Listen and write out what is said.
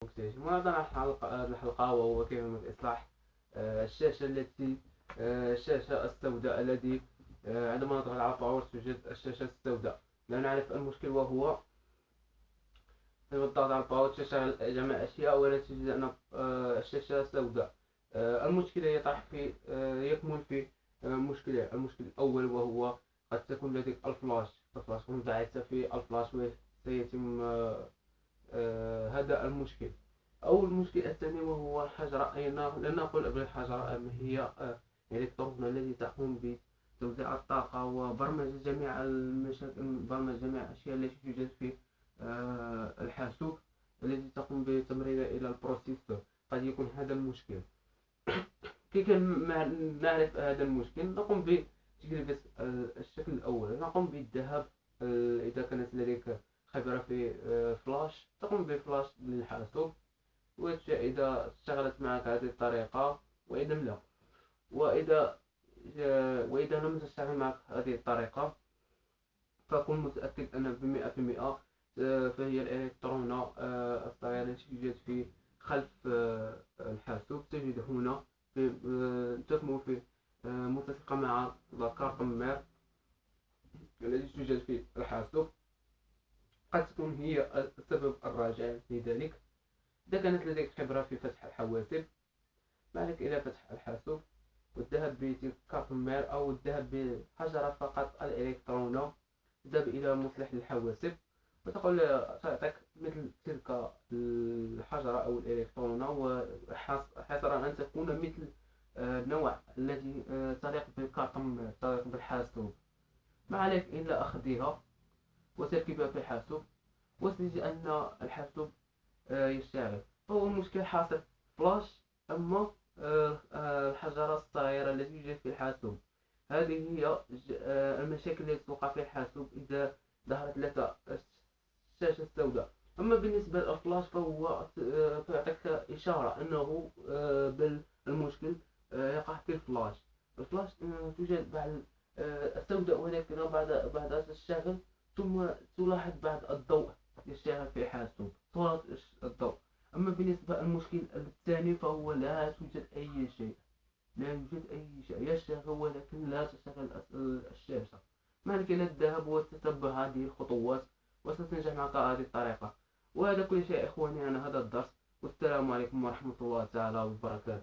معظم الحلقة وهو كيفية إصلاح الشاشة الشاشة السوداء الذي عندما نضغط على الباور توجد الشاشة السوداء. لا نعرف المشكل، وهو بالضغط على الباور تشتغل جميع الأشياء ولا تجد أن الشاشة سوداء. المشكلة يكمن في المشكل الأول، وهو قد تكون لديك الفلاش كنت ضعت في الفلاش وسيتم هذا المشكل. أو المشكل الثاني وهو الحجرة، أي لن نقول بالحجرة، هي الإلكترون الذي تقوم بتوزيع الطاقة وبرمجة جميع المشاكل، برمجة جميع الأشياء التي توجد في الحاسوب التي تقوم بتمريرها إلى البروسيسور. قد يكون هذا المشكل. كي نعرف هذا المشكل نقوم بتجربة الشكل الأول. نقوم بالذهاب، إذا كانت لديك خبرة في فلاش تقوم بفلاش للحاسوب، وإذا اشتغلت معك هذه الطريقة، وإذا لا، وإذا وإذا لم تشتغل معك هذه الطريقة فكن متأكد أن ب100% فهي الإلكترونة الصغيرة التي توجد في خلف الحاسوب. تجد هنا تكمن في متسقة مع كارت مير التي توجد في الحاسوب. قد تكون هي السبب الراجع لذلك. إذا كانت لديك خبرة في فتح الحواسب، ما عليك إلى فتح الحاسوب والذهاب بتلك كارت مير أو الذهاب بحجرة فقط الإلكترونة. تذهب إلى مصلح الحواسب وتقول تعطيك مثل تلك الحجرة أو الإلكترونة، وحسرا أن تكون مثل النوع الذي تليق بالكارت مير، تليق بالحاسوب. ما عليك إلا أخذها وتركبها في الحاسوب وتجد أن الحاسوب يشتغل. هو المشكل حاصل فلاش، أما الحجرة الصغيرة التي توجد في الحاسوب. هذه هي المشاكل التي توقع في الحاسوب إذا ظهرت لك الشاشة السوداء. أما بالنسبة للفلاش فهو يعطيك إشارة أنه بل المشكل يقع في الفلاش. الفلاش توجد بعد السوداء، ولكن بعد تشتغل ثم تلاحظ بعد الضوء يشتغل في الحاسوب، تلاحظ الضوء. أما بالنسبة للمشكل الثاني فهو لا توجد أي شيء، لا يوجد أي شيء يشتغل ولكن لا تشتغل الشاشة. ما عليك إلا الذهاب وتتبع هذه الخطوات وستنجح معك هذه الطريقة. وهذا كل شيء إخواني عن هذا الدرس، والسلام عليكم ورحمة الله تعالى وبركاته.